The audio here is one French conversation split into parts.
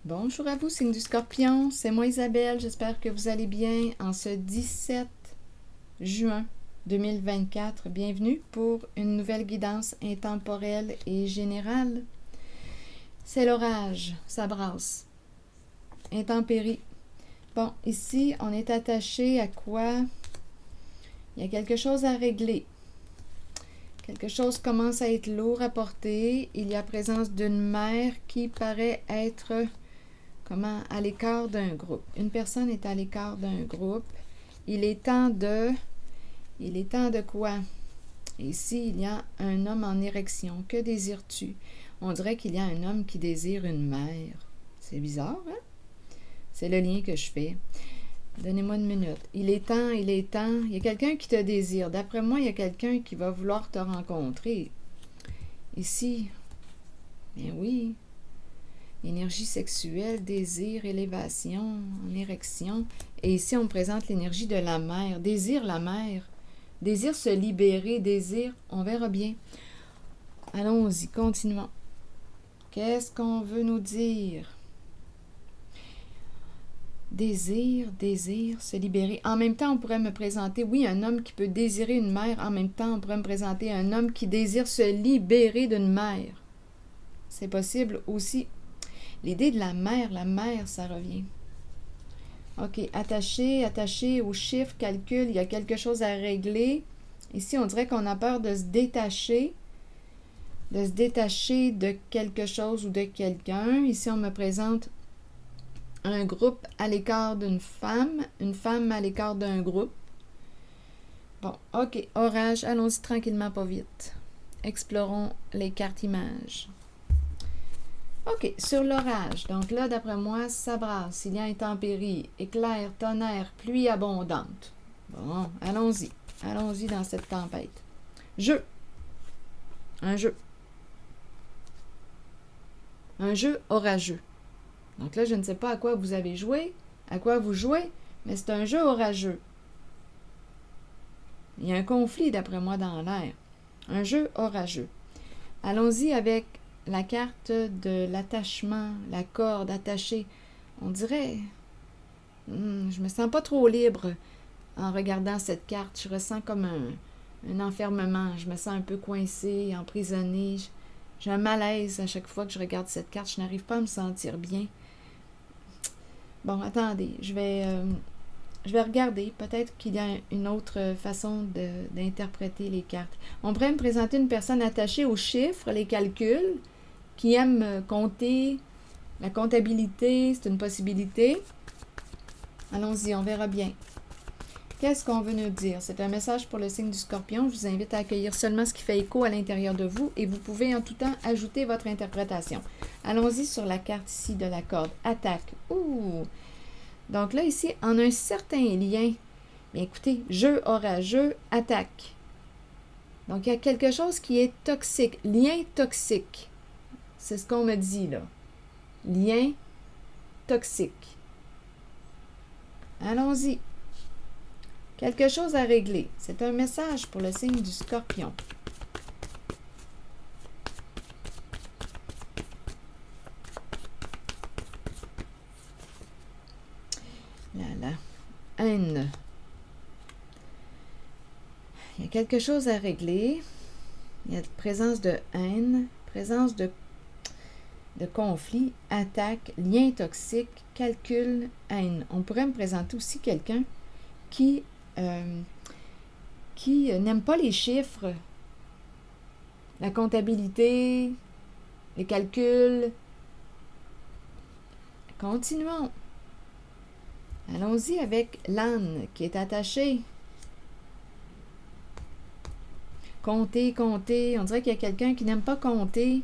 Bonjour à vous, signe du Scorpion, c'est moi Isabelle, j'espère que vous allez bien en ce 17 juin 2024. Bienvenue pour une nouvelle guidance intemporelle et générale. C'est l'orage, ça brasse. Intempérie. Bon, ici, on est attaché à quoi? Il y a quelque chose à régler. Quelque chose commence à être lourd à porter. Il y a présence d'une mère qui paraît être à l'écart d'un groupe. Une personne est à l'écart d'un groupe. Il est temps de quoi? Ici, il y a un homme en érection. Que désires-tu? On dirait qu'il y a un homme qui désire une mère. C'est bizarre, hein? C'est le lien que je fais. Donnez-moi une minute. Il est temps. Il y a quelqu'un qui te désire. D'après moi, il y a quelqu'un qui va vouloir te rencontrer. Ici, bien oui. Énergie sexuelle, désir, élévation, en érection. Et ici, on me présente l'énergie de la mère. Désir la mère. Désir se libérer, désir, on verra bien. Allons-y, continuons. Qu'est-ce qu'on veut nous dire? Désir, se libérer. En même temps, on pourrait me présenter, oui, un homme qui peut désirer une mère. En même temps, on pourrait me présenter un homme qui désire se libérer d'une mère. C'est possible aussi. L'idée de la mère, ça revient. OK, attaché au chiffre, calcul, il y a quelque chose à régler. Ici, on dirait qu'on a peur de se détacher de quelque chose ou de quelqu'un. Ici, on me présente un groupe à l'écart d'une femme, une femme à l'écart d'un groupe. Bon, OK, orage, allons-y tranquillement, pas vite. Explorons les cartes images. OK, sur l'orage. Donc là, d'après moi, ça brasse. Il y a intempérie, éclair, tonnerre, pluie abondante. Bon, allons-y. Allons-y dans cette tempête. Jeu. Un jeu. Un jeu orageux. Donc là, je ne sais pas à quoi vous avez joué, à quoi vous jouez, mais c'est un jeu orageux. Il y a un conflit, d'après moi, dans l'air. Un jeu orageux. Allons-y avec la carte de l'attachement, la corde attachée. On dirait... je me sens pas trop libre en regardant cette carte. Je ressens comme un enfermement. Je me sens un peu coincée, emprisonnée. J'ai un malaise à chaque fois que je regarde cette carte. Je n'arrive pas à me sentir bien. Bon, attendez. Je vais regarder. Peut-être qu'il y a une autre façon d'interpréter les cartes. On pourrait me présenter une personne attachée aux chiffres, les calculs, qui aime compter, la comptabilité, c'est une possibilité. Allons-y, on verra bien. Qu'est-ce qu'on veut nous dire? C'est un message pour le signe du Scorpion. Je vous invite à accueillir seulement ce qui fait écho à l'intérieur de vous et vous pouvez en tout temps ajouter votre interprétation. Allons-y sur la carte ici de la corde. Attaque. Ouh! Donc là, ici, en un certain lien, bien écoutez, jeu orageux, attaque. Donc il y a quelque chose qui est toxique, lien toxique. C'est ce qu'on me dit là. Lien toxique. Allons-y. Quelque chose à régler. C'est un message pour le signe du Scorpion. La haine. Il y a quelque chose à régler. Il y a présence de haine, présence de conflit, attaque, lien toxique, calcul, haine. On pourrait me présenter aussi quelqu'un qui n'aime pas les chiffres, la comptabilité, les calculs. Continuons. Allons-y avec l'âne qui est attaché. Compter. On dirait qu'il y a quelqu'un qui n'aime pas compter.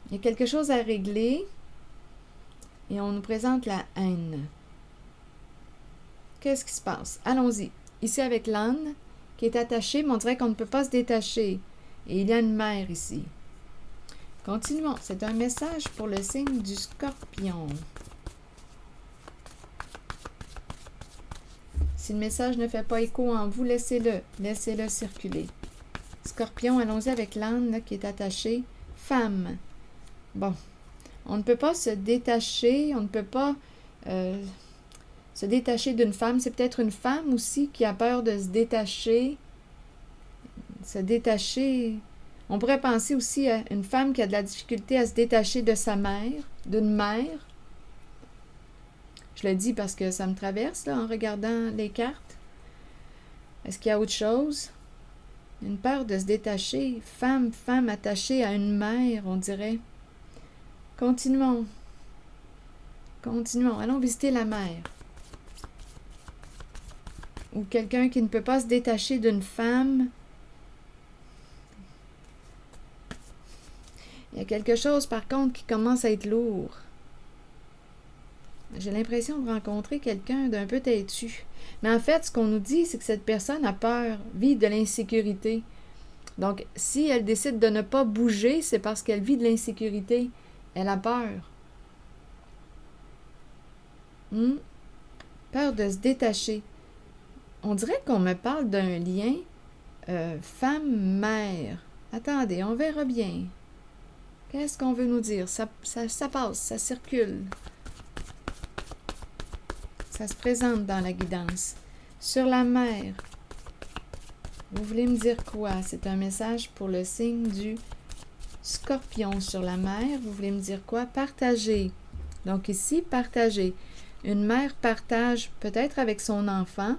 Il y a quelque chose à régler. Et on nous présente la haine. Qu'est-ce qui se passe? Allons-y. Ici avec l'âne qui est attaché, mais on dirait qu'on ne peut pas se détacher. Et il y a une mère ici. Continuons. C'est un message pour le signe du Scorpion. Si le message ne fait pas écho en vous, laissez-le. Laissez-le circuler. Scorpion, allons-y avec l'âne qui est attaché. Femme. Bon. On ne peut pas se détacher, on ne peut pas se détacher d'une femme. C'est peut-être une femme aussi qui a peur de se détacher. Se détacher. On pourrait penser aussi à une femme qui a de la difficulté à se détacher de sa mère, d'une mère. Je le dis parce que ça me traverse là, en regardant les cartes. Est-ce qu'il y a autre chose? Une peur de se détacher. Femme attachée à une mère, on dirait. Continuons. Continuons. Allons visiter la mère. Ou quelqu'un qui ne peut pas se détacher d'une femme. Il y a quelque chose, par contre, qui commence à être lourd. J'ai l'impression de rencontrer quelqu'un d'un peu têtu. Mais en fait, ce qu'on nous dit, c'est que cette personne a peur, vit de l'insécurité. Donc, si elle décide de ne pas bouger, c'est parce qu'elle vit de l'insécurité. Elle a peur. Peur de se détacher. On dirait qu'on me parle d'un lien femme-mère. Attendez, on verra bien. Qu'est-ce qu'on veut nous dire? Ça passe, ça circule. Ça se présente dans la guidance. Sur la mer, vous voulez me dire quoi? C'est un message pour le signe du Scorpion. Sur la mer, vous voulez me dire quoi? Partager. Donc ici, partager. Une mère partage peut-être avec son enfant.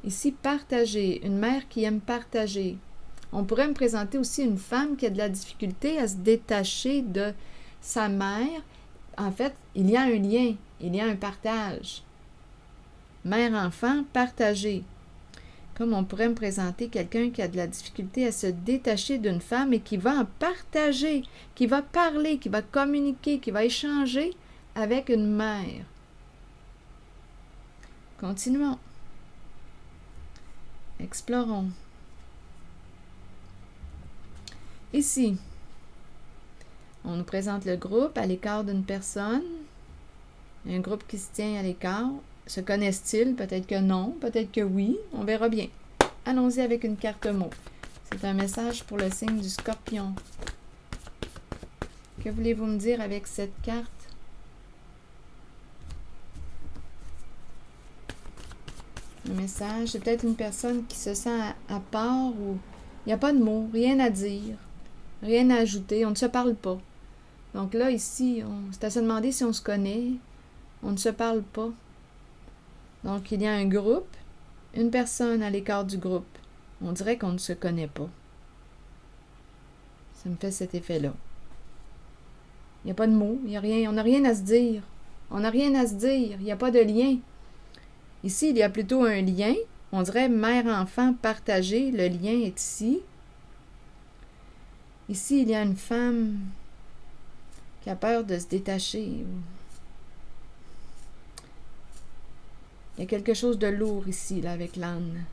Ici, partager. Une mère qui aime partager. On pourrait me présenter aussi une femme qui a de la difficulté à se détacher de sa mère. En fait, il y a un lien, il y a un partage. Mère-enfant, partager. Comme on pourrait me présenter quelqu'un qui a de la difficulté à se détacher d'une femme et qui va en partager, qui va parler, qui va communiquer, qui va échanger avec une mère. Continuons. Explorons. Ici, on nous présente le groupe à l'écart d'une personne. Un groupe qui se tient à l'écart. Se connaissent-ils? Peut-être que non, peut-être que oui. On verra bien. Allons-y avec une carte mot. C'est un message pour le signe du Scorpion. Que voulez-vous me dire avec cette carte? Un message, c'est peut-être une personne qui se sent à part ou il n'y a pas de mots, rien à dire, rien à ajouter, on ne se parle pas. Donc là, ici, c'est à se demander si on se connaît, on ne se parle pas. Donc, il y a un groupe, une personne à l'écart du groupe. On dirait qu'on ne se connaît pas. Ça me fait cet effet-là. Il n'y a pas de mots, il y a rien, on n'a rien à se dire. On n'a rien à se dire, il n'y a pas de lien. Ici, il y a plutôt un lien. On dirait mère-enfant partagé, le lien est ici. Ici, il y a une femme qui a peur de se détacher. Il y a quelque chose de lourd ici, là, avec l'âne.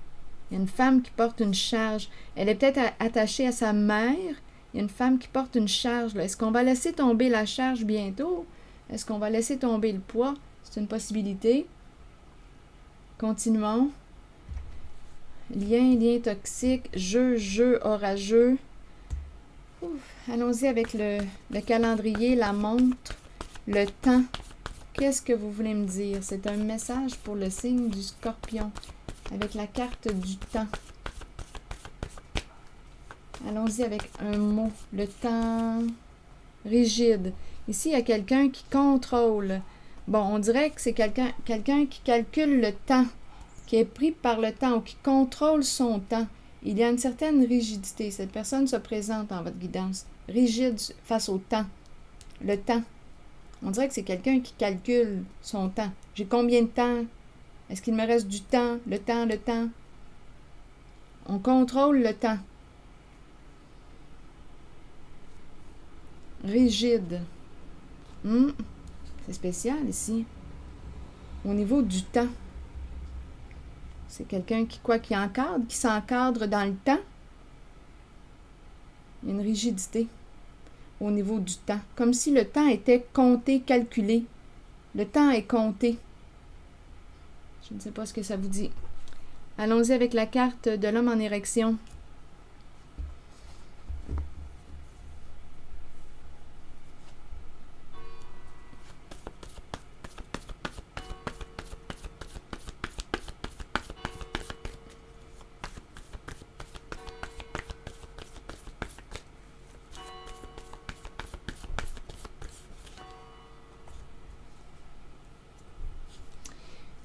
Il y a une femme qui porte une charge. Elle est peut-être attachée à sa mère. Il y a une femme qui porte une charge. Là. Est-ce qu'on va laisser tomber la charge bientôt? Est-ce qu'on va laisser tomber le poids? C'est une possibilité. Continuons. Lien toxique, jeu orageux. Allons-y avec le calendrier, la montre, le temps. Qu'est-ce que vous voulez me dire? C'est un message pour le signe du Scorpion, avec la carte du temps. Allons-y avec un mot, le temps rigide. Ici, il y a quelqu'un qui contrôle. Bon, on dirait que c'est quelqu'un qui calcule le temps, qui est pris par le temps ou qui contrôle son temps. Il y a une certaine rigidité. Cette personne se présente en votre guidance, rigide face au temps, le temps. On dirait que c'est quelqu'un qui calcule son temps. J'ai combien de temps? Est-ce qu'il me reste du temps? Le temps. On contrôle le temps. Rigide. C'est spécial ici. Au niveau du temps. C'est quelqu'un qui encadre, qui s'encadre dans le temps. Il y a une rigidité au niveau du temps. Comme si le temps était compté, calculé. Le temps est compté. Je ne sais pas ce que ça vous dit. Allons-y avec la carte de l'homme en érection.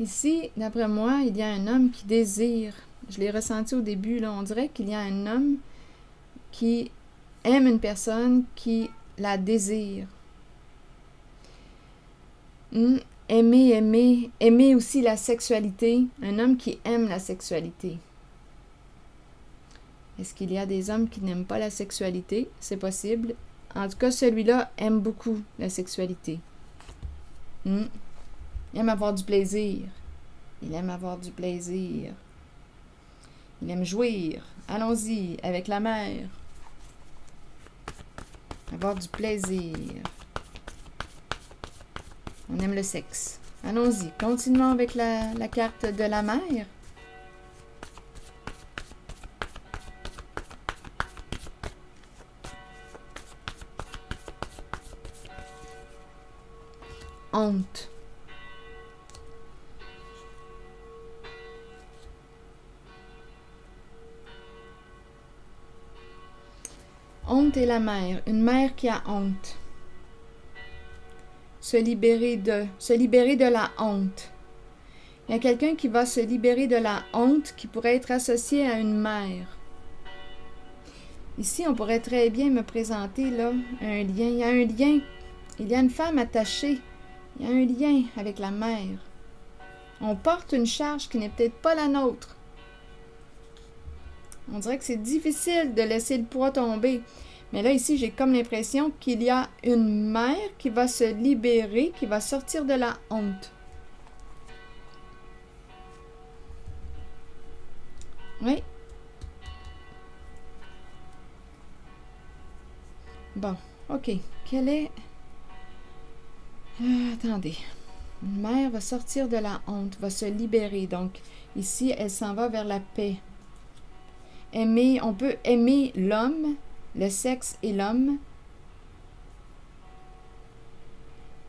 Ici, d'après moi, il y a un homme qui désire. Je l'ai ressenti au début, là. On dirait qu'il y a un homme qui aime une personne qui la désire. Aimer aussi la sexualité. Un homme qui aime la sexualité. Est-ce qu'il y a des hommes qui n'aiment pas la sexualité? C'est possible. En tout cas, celui-là aime beaucoup la sexualité. Il aime avoir du plaisir. Il aime avoir du plaisir. Il aime jouir. Allons-y, avec la mère. Avoir du plaisir. On aime le sexe. Allons-y, continuons avec la carte de la mère. Honte. Honte et la mère. Une mère qui a honte. Se libérer de la honte. Il y a quelqu'un qui va se libérer de la honte qui pourrait être associé à une mère. Ici, on pourrait très bien me présenter là un lien. Il y a un lien. Il y a une femme attachée. Il y a un lien avec la mère. On porte une charge qui n'est peut-être pas la nôtre. On dirait que c'est difficile de laisser le poids tomber. Mais là, ici, j'ai comme l'impression qu'il y a une mère qui va se libérer, qui va sortir de la honte. Oui. Bon, OK. Quelle est... attendez. Une mère va sortir de la honte, va se libérer. Donc, ici, elle s'en va vers la paix. Aimer, on peut aimer l'homme, le sexe et l'homme.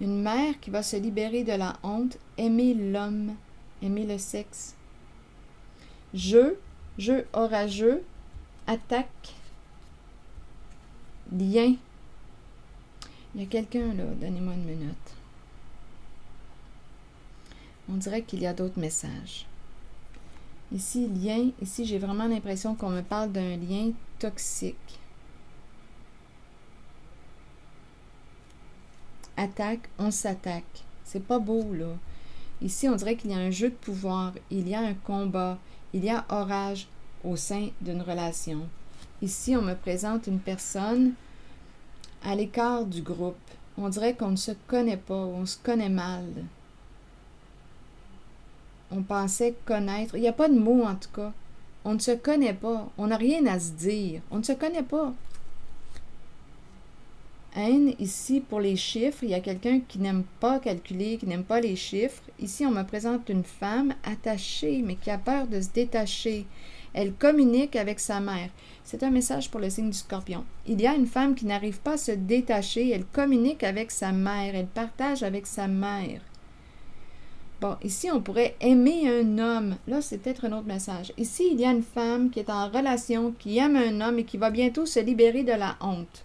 Une mère qui va se libérer de la honte, aimer l'homme, aimer le sexe. Jeu orageux, attaque, lien. Il y a quelqu'un là, donnez-moi une minute. On dirait qu'il y a d'autres messages. Ici, lien, ici j'ai vraiment l'impression qu'on me parle d'un lien toxique. Attaque, on s'attaque. C'est pas beau, là. Ici, on dirait qu'il y a un jeu de pouvoir, il y a un combat, il y a orage au sein d'une relation. Ici, on me présente une personne à l'écart du groupe. On dirait qu'on ne se connaît pas, on se connaît mal. On pensait connaître. Il n'y a pas de mots, en tout cas. On ne se connaît pas. On n'a rien à se dire. On ne se connaît pas. Haine, ici, pour les chiffres, il y a quelqu'un qui n'aime pas calculer, qui n'aime pas les chiffres. Ici, on me présente une femme attachée, mais qui a peur de se détacher. Elle communique avec sa mère. C'est un message pour le signe du Scorpion. Il y a une femme qui n'arrive pas à se détacher. Elle communique avec sa mère. Elle partage avec sa mère. Bon, ici, on pourrait aimer un homme. Là, c'est peut-être un autre message. Ici, il y a une femme qui est en relation, qui aime un homme et qui va bientôt se libérer de la honte.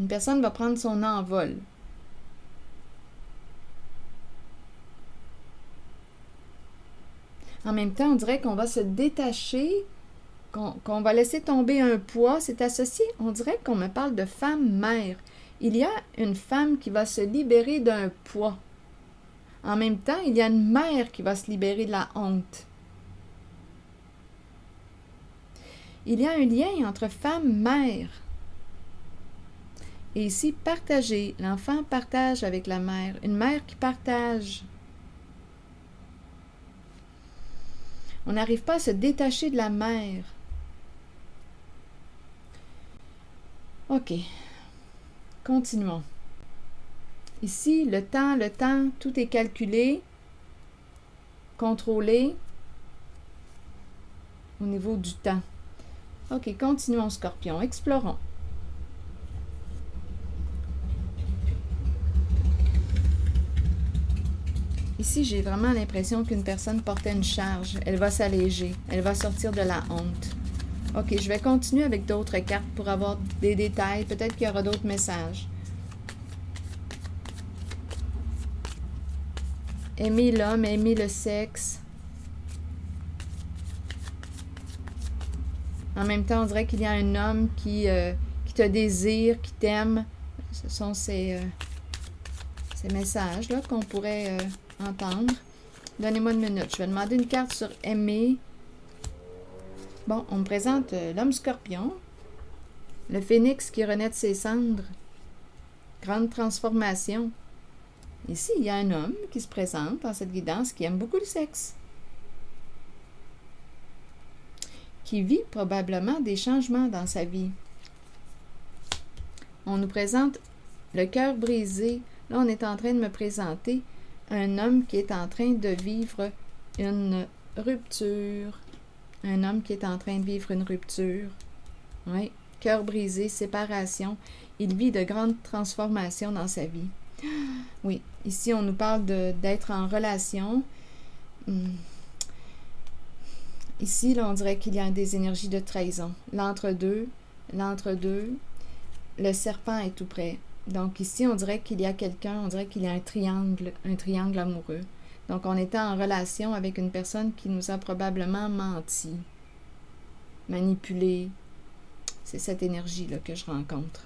Une personne va prendre son envol. En même temps, on dirait qu'on va se détacher, qu'on va laisser tomber un poids. C'est associé, on dirait qu'on me parle de femme-mère. Il y a une femme qui va se libérer d'un poids. En même temps, il y a une mère qui va se libérer de la honte. Il y a un lien entre femme-mère. Et ici, partager. L'enfant partage avec la mère. Une mère qui partage. On n'arrive pas à se détacher de la mère. OK. Continuons. Ici, le temps, tout est calculé, contrôlé au niveau du temps. OK, continuons, Scorpion. Explorons. Ici, j'ai vraiment l'impression qu'une personne portait une charge. Elle va s'alléger. Elle va sortir de la honte. OK, je vais continuer avec d'autres cartes pour avoir des détails. Peut-être qu'il y aura d'autres messages. aimer l'homme, aimer le sexe. En même temps, on dirait qu'il y a un homme qui te désire, qui t'aime. Ce sont ces messages là qu'on pourrait entendre. Donnez-moi une minute. Je vais demander une carte sur aimer. Bon, on me présente l'homme scorpion. Le phénix qui renaît de ses cendres. Grande transformation. Ici, il y a un homme qui se présente dans cette guidance qui aime beaucoup le sexe. Qui vit probablement des changements dans sa vie. On nous présente le cœur brisé. Là, on est en train de me présenter un homme qui est en train de vivre une rupture. Un homme qui est en train de vivre une rupture. Oui, cœur brisé, séparation. Il vit de grandes transformations dans sa vie. Oui, ici, on nous parle d'être en relation. Ici, là, on dirait qu'il y a des énergies de trahison. L'entre-deux, le serpent est tout près. Donc ici, on dirait qu'il y a quelqu'un, on dirait qu'il y a un triangle amoureux. Donc on était en relation avec une personne qui nous a probablement menti, manipulé. C'est cette énergie-là que je rencontre.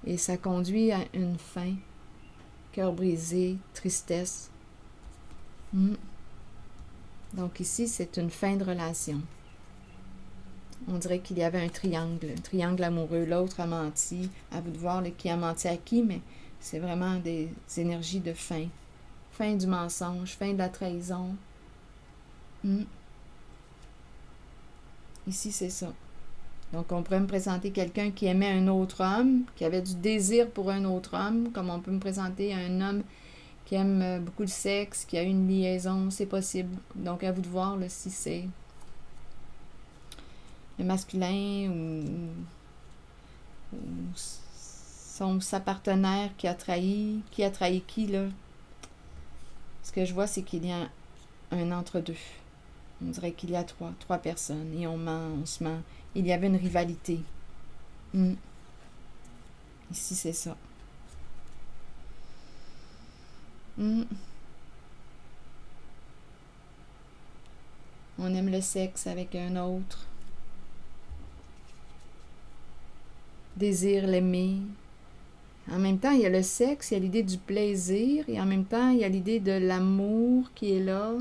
Et ça conduit à une fin, cœur brisé, tristesse. Donc ici, c'est une fin de relation. On dirait qu'il y avait un triangle amoureux. L'autre a menti. À vous de voir qui a menti à qui, mais c'est vraiment des énergies de fin. Fin du mensonge, fin de la trahison. Ici, c'est ça. Donc, on pourrait me présenter quelqu'un qui aimait un autre homme, qui avait du désir pour un autre homme, comme on peut me présenter un homme qui aime beaucoup le sexe, qui a une liaison, c'est possible. Donc, à vous de voir là, si c'est le masculin ou sa partenaire qui a trahi qui, là. Ce que je vois, c'est qu'il y a un entre-deux. On dirait qu'il y a trois personnes et on ment, on se ment. Il y avait une rivalité. Ici, c'est ça. On aime le sexe avec un autre. Désire l'aimer. En même temps, il y a le sexe, il y a l'idée du plaisir, et en même temps, il y a l'idée de l'amour qui est là.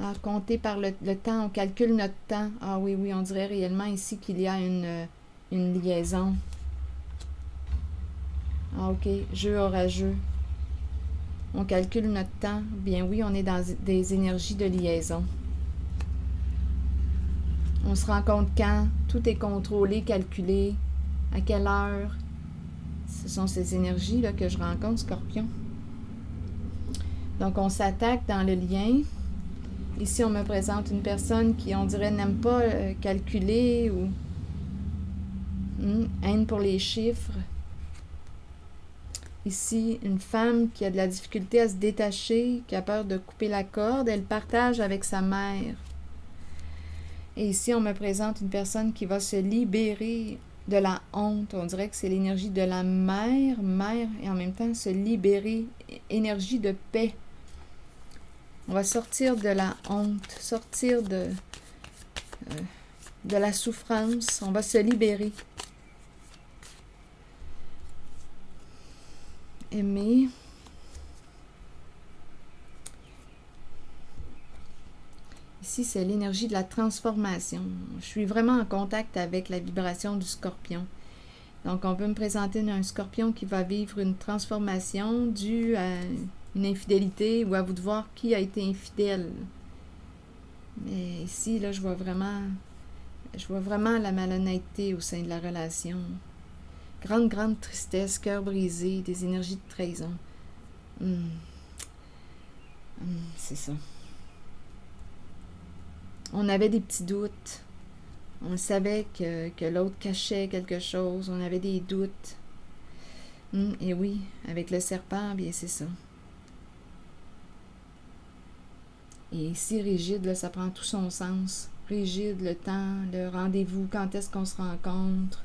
Ah, compter par le temps, on calcule notre temps. Ah oui, on dirait réellement ici qu'il y a une liaison. Ah ok, jeu orageux. On calcule notre temps. Bien oui, on est dans des énergies de liaison. On se rend compte quand, tout est contrôlé, calculé, à quelle heure. Ce sont ces énergies-là que je rencontre, Scorpion. Donc, on s'attaque dans le lien. Ici, on me présente une personne qui, on dirait, n'aime pas calculer ou haine pour les chiffres. Ici, une femme qui a de la difficulté à se détacher, qui a peur de couper la corde, elle partage avec sa mère. Et ici, on me présente une personne qui va se libérer de la honte. On dirait que c'est l'énergie de la mère, et en même temps se libérer, énergie de paix. On va sortir de la honte, sortir de la souffrance. On va se libérer. Aimer. Ici, c'est l'énergie de la transformation. Je suis vraiment en contact avec la vibration du scorpion. Donc, on peut me présenter un scorpion qui va vivre une transformation due à une infidélité ou à vous de voir qui a été infidèle. Mais ici, là, je vois vraiment la malhonnêteté au sein de la relation. Grande tristesse, cœur brisé, des énergies de trahison. C'est ça. On avait des petits doutes. On savait que l'autre cachait quelque chose. On avait des doutes. Et oui, avec le serpent, bien c'est ça. Et ici, rigide, là, ça prend tout son sens. Rigide, le temps, le rendez-vous, quand est-ce qu'on se rencontre.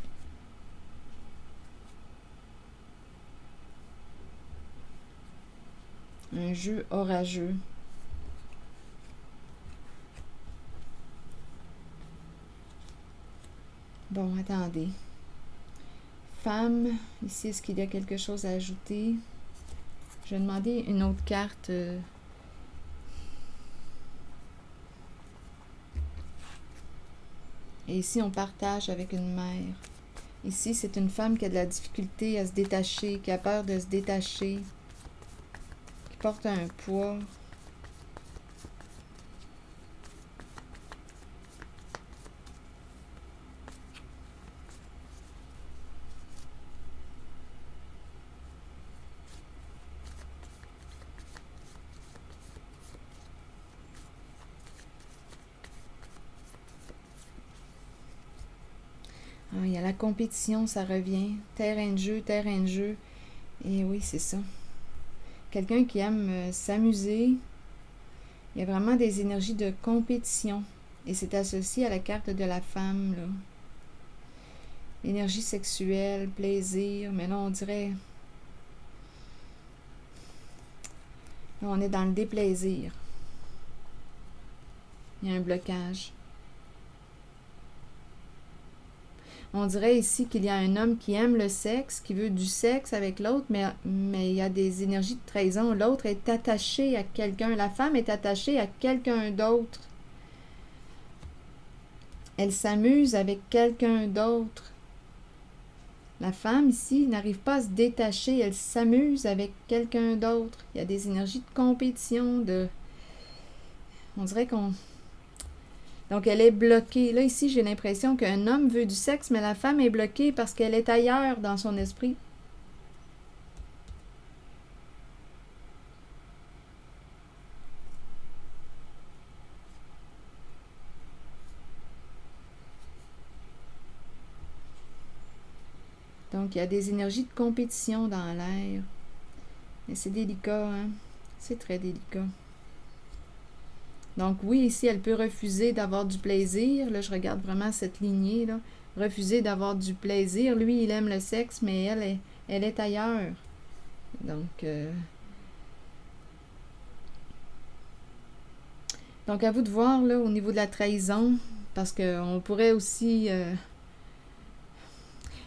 Un jeu orageux. Bon, attendez. Femme, ici, est-ce qu'il y a quelque chose à ajouter? Je vais demander une autre carte. Et ici, on partage avec une mère. Ici, c'est une femme qui a de la difficulté à se détacher, qui a peur de se détacher, qui porte un poids. Ah, il y a la compétition, ça revient. Terrain de jeu, terrain de jeu. Et oui, c'est ça. Quelqu'un qui aime s'amuser. Il y a vraiment des énergies de compétition. Et c'est associé à la carte de la femme, là. Énergie sexuelle, plaisir. Mais là, on dirait... Là, on est dans le déplaisir. Il y a un blocage. On dirait ici qu'il y a un homme qui aime le sexe, qui veut du sexe avec l'autre, mais il y a des énergies de trahison. L'autre est attaché à quelqu'un. La femme est attachée à quelqu'un d'autre. Elle s'amuse avec quelqu'un d'autre. La femme ici n'arrive pas à se détacher. Elle s'amuse avec quelqu'un d'autre. Il y a des énergies de compétition, de... On dirait qu'on... Donc, elle est bloquée. Là, ici, j'ai l'impression qu'un homme veut du sexe, mais la femme est bloquée parce qu'elle est ailleurs dans son esprit. Donc, il y a des énergies de compétition dans l'air. Mais c'est délicat, hein? C'est très délicat. Donc oui, ici, elle peut refuser d'avoir du plaisir. Là, je regarde vraiment cette lignée, là. Refuser d'avoir du plaisir. Lui, il aime le sexe, mais elle est ailleurs. Donc, à vous de voir, là, au niveau de la trahison, parce qu'on pourrait aussi...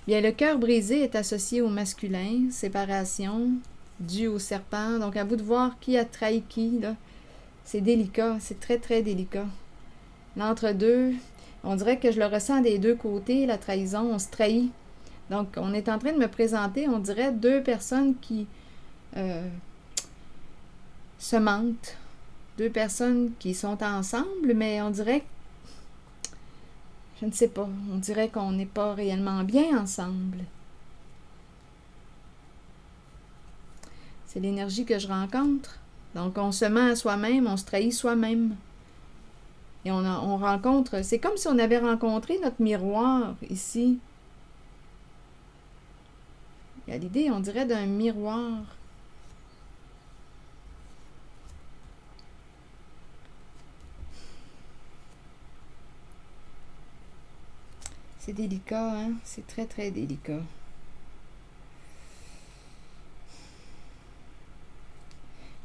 Bien, le cœur brisé est associé au masculin, séparation, dû au serpent. Donc, à vous de voir qui a trahi qui, là. C'est délicat, c'est très, très délicat. L'entre-deux, on dirait que je le ressens des deux côtés, la trahison, on se trahit. Donc, on est en train de me présenter, on dirait, deux personnes qui se mentent. Deux personnes qui sont ensemble, mais on dirait, je ne sais pas, on dirait qu'on n'est pas réellement bien ensemble. C'est l'énergie que je rencontre. Donc, on se ment à soi-même, on se trahit soi-même. Et on rencontre... C'est comme si on avait rencontré notre miroir ici. Il y a l'idée, on dirait, d'un miroir. C'est délicat, hein? C'est très, très délicat.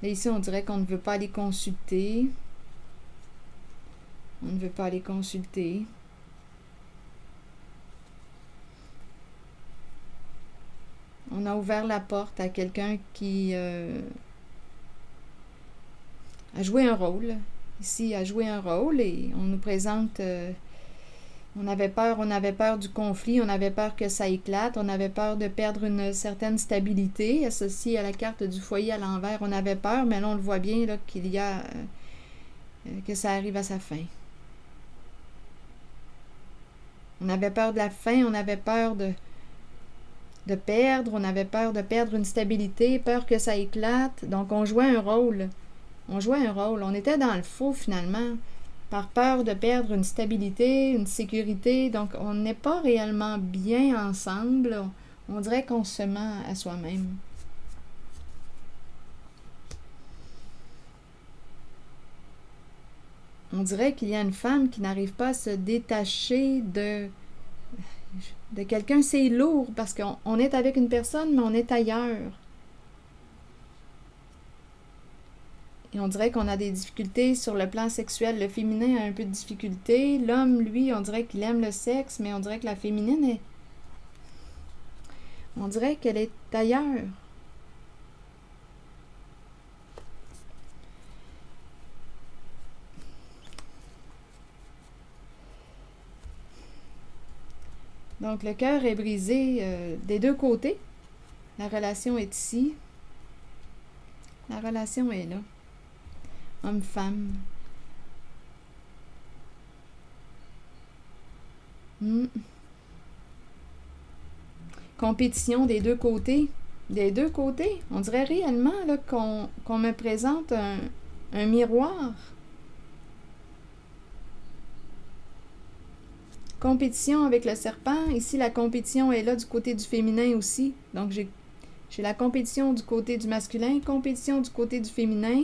Là, ici, on dirait qu'on ne veut pas aller consulter. On ne veut pas aller consulter. On a ouvert la porte à quelqu'un qui a joué un rôle. Ici, a joué un rôle et on nous présente... on avait peur du conflit, on avait peur que ça éclate, on avait peur de perdre une certaine stabilité associée à la carte du foyer à l'envers. On avait peur, mais là, on le voit bien là, qu'il y a... que ça arrive à sa fin. On avait peur de la fin, on avait peur de perdre, on avait peur de perdre une stabilité, peur que ça éclate. Donc, on jouait un rôle. On jouait un rôle. On était dans le faux, finalement, par peur de perdre une stabilité, une sécurité. Donc, on n'est pas réellement bien ensemble. On dirait qu'on se ment à soi-même. On dirait qu'il y a une femme qui n'arrive pas à se détacher de quelqu'un. C'est lourd parce qu'on est avec une personne, mais on est ailleurs. Et on dirait qu'on a des difficultés sur le plan sexuel. Le féminin a un peu de difficulté. L'homme, lui, on dirait qu'il aime le sexe, mais on dirait que la féminine est... On dirait qu'elle est ailleurs. Donc, le cœur est brisé des deux côtés. La relation est ici. La relation est là. Homme-femme. Compétition des deux côtés. Des deux côtés. On dirait réellement là, qu'on me présente un miroir. Compétition avec le serpent. Ici, la compétition est là du côté du féminin aussi. Donc, j'ai la compétition du côté du masculin, compétition du côté du féminin.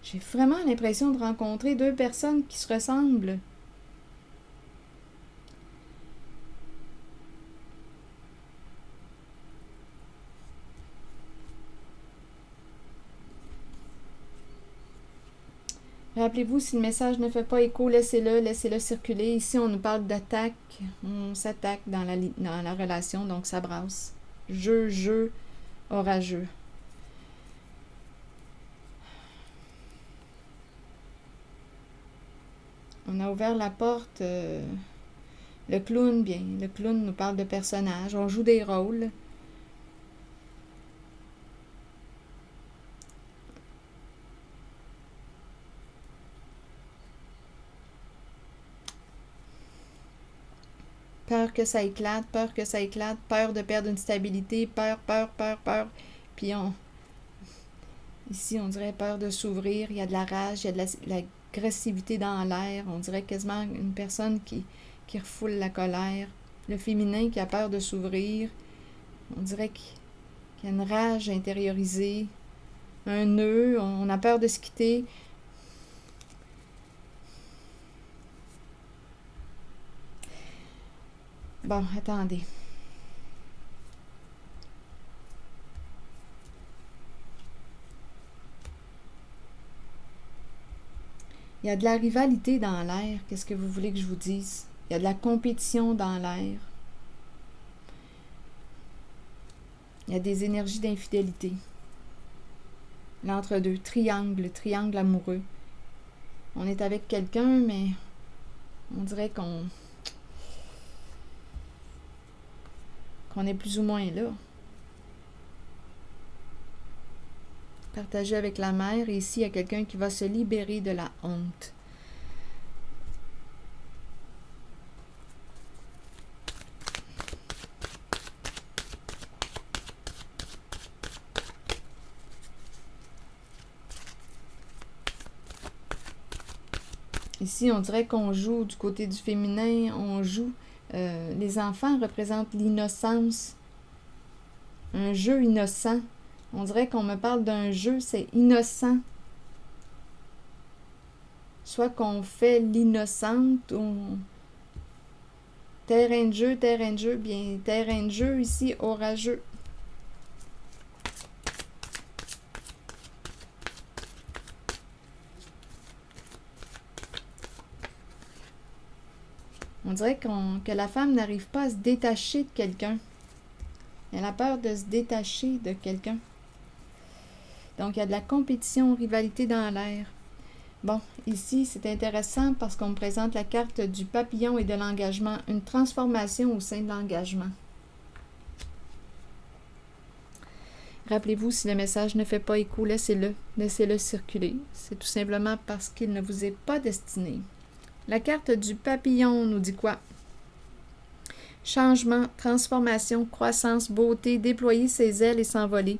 J'ai vraiment l'impression de rencontrer deux personnes qui se ressemblent. Rappelez-vous, si le message ne fait pas écho, laissez-le circuler. Ici, on nous parle d'attaque. On s'attaque dans la relation, donc ça brasse. Jeu, orageux. On a ouvert la porte. Le clown, bien. Le clown nous parle de personnages. On joue des rôles. Peur que ça éclate, peur de perdre une stabilité, peur. Puis ici, on dirait peur de s'ouvrir, il y a de la rage, il y a de l'agressivité dans l'air. On dirait quasiment une personne qui refoule la colère. Le féminin qui a peur de s'ouvrir. On dirait qu'il y a une rage intériorisée, un nœud, on a peur de se quitter. Bon, attendez. Il y a de la rivalité dans l'air. Qu'est-ce que vous voulez que je vous dise? Il y a de la compétition dans l'air. Il y a des énergies d'infidélité. L'entre-deux, triangle amoureux. On est avec quelqu'un, mais on dirait qu'on est plus ou moins là. Partagé avec la mère, et ici, il y a quelqu'un qui va se libérer de la honte. Ici, on dirait qu'on joue du côté du féminin, on joue. Les enfants représentent l'innocence. Un jeu innocent. On dirait qu'on me parle d'un jeu, c'est innocent. Soit qu'on fait l'innocente ou... Terrain de jeu, bien, terrain de jeu ici, orageux. On dirait que la femme n'arrive pas à se détacher de quelqu'un. Elle a peur de se détacher de quelqu'un. Donc, il y a de la compétition, rivalité dans l'air. Bon, ici, c'est intéressant parce qu'on me présente la carte du papillon et de l'engagement. Une transformation au sein de l'engagement. Rappelez-vous, si le message ne fait pas écho, laissez-le. Laissez-le circuler. C'est tout simplement parce qu'il ne vous est pas destiné. La carte du papillon nous dit quoi? Changement, transformation, croissance, beauté, déployer ses ailes et s'envoler.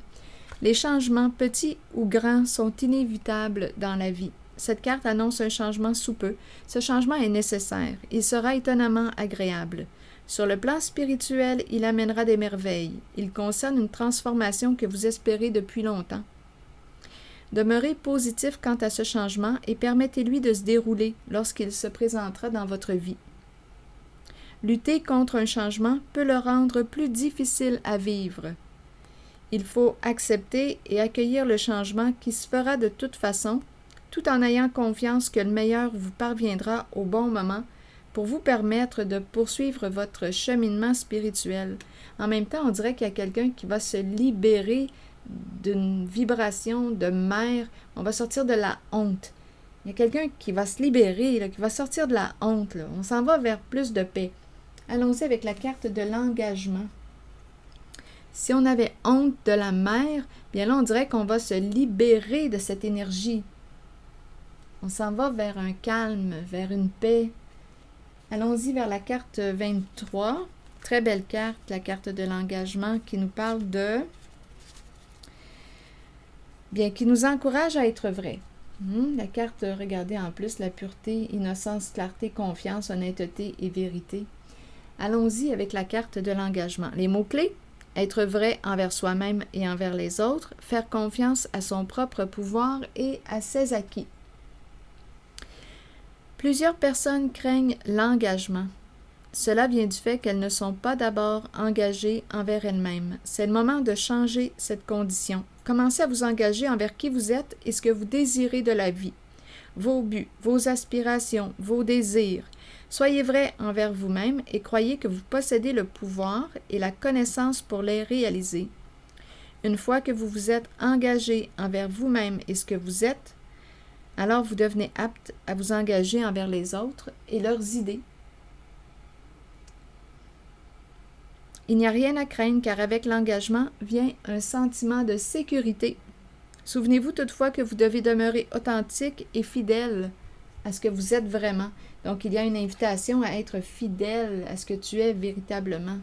Les changements, petits ou grands, sont inévitables dans la vie. Cette carte annonce un changement sous peu. Ce changement est nécessaire. Il sera étonnamment agréable. Sur le plan spirituel, il amènera des merveilles. Il concerne une transformation que vous espérez depuis longtemps. Demeurez positif quant à ce changement et permettez-lui de se dérouler lorsqu'il se présentera dans votre vie. Lutter contre un changement peut le rendre plus difficile à vivre. il faut accepter et accueillir le changement qui se fera de toute façon, tout en ayant confiance que le meilleur vous parviendra au bon moment pour vous permettre de poursuivre votre cheminement spirituel. En même temps, on dirait qu'il y a quelqu'un qui va se libérer d'une vibration de mer. On va sortir de la honte. Il y a quelqu'un qui va se libérer, là, qui va sortir de la honte. Là. On s'en va vers plus de paix. Allons-y avec la carte de l'engagement. Si on avait honte de la mer, bien là, on dirait qu'on va se libérer de cette énergie. On s'en va vers un calme, vers une paix. Allons-y vers la carte 23. Très belle carte, la carte de l'engagement qui nous parle de... Bien, qui nous encourage à être vrai. La carte, regardez en plus, la pureté, innocence, clarté, confiance, honnêteté et vérité. Allons-y avec la carte de l'engagement. Les mots-clés, être vrai envers soi-même et envers les autres, faire confiance à son propre pouvoir et à ses acquis. Plusieurs personnes craignent l'engagement. Cela vient du fait qu'elles ne sont pas d'abord engagées envers elles-mêmes. C'est le moment de changer cette condition. Commencez à vous engager envers qui vous êtes et ce que vous désirez de la vie. Vos buts, vos aspirations, vos désirs. Soyez vrai envers vous-même et croyez que vous possédez le pouvoir et la connaissance pour les réaliser. Une fois que vous vous êtes engagé envers vous-même et ce que vous êtes, alors vous devenez apte à vous engager envers les autres et leurs idées. Il n'y a rien à craindre car avec l'engagement vient un sentiment de sécurité. Souvenez-vous toutefois que vous devez demeurer authentique et fidèle à ce que vous êtes vraiment. Donc, il y a une invitation à être fidèle à ce que tu es véritablement.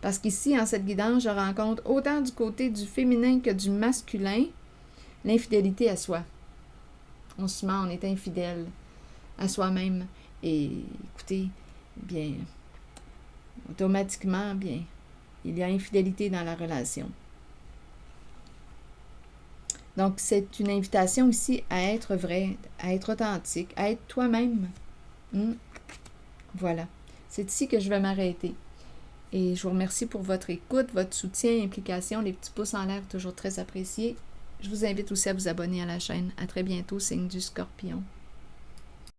Parce qu'ici, en cette guidance, je rencontre autant du côté du féminin que du masculin, l'infidélité à soi. On se ment, on est infidèle à soi-même. Et écoutez, bien, automatiquement, bien, il y a infidélité dans la relation. Donc, c'est une invitation ici à être vrai, à être authentique, à être toi-même. Voilà. C'est ici que je vais m'arrêter. Et je vous remercie pour votre écoute, votre soutien, implication, les petits pouces en l'air, toujours très appréciés. Je vous invite aussi à vous abonner à la chaîne. À très bientôt, signe du Scorpion.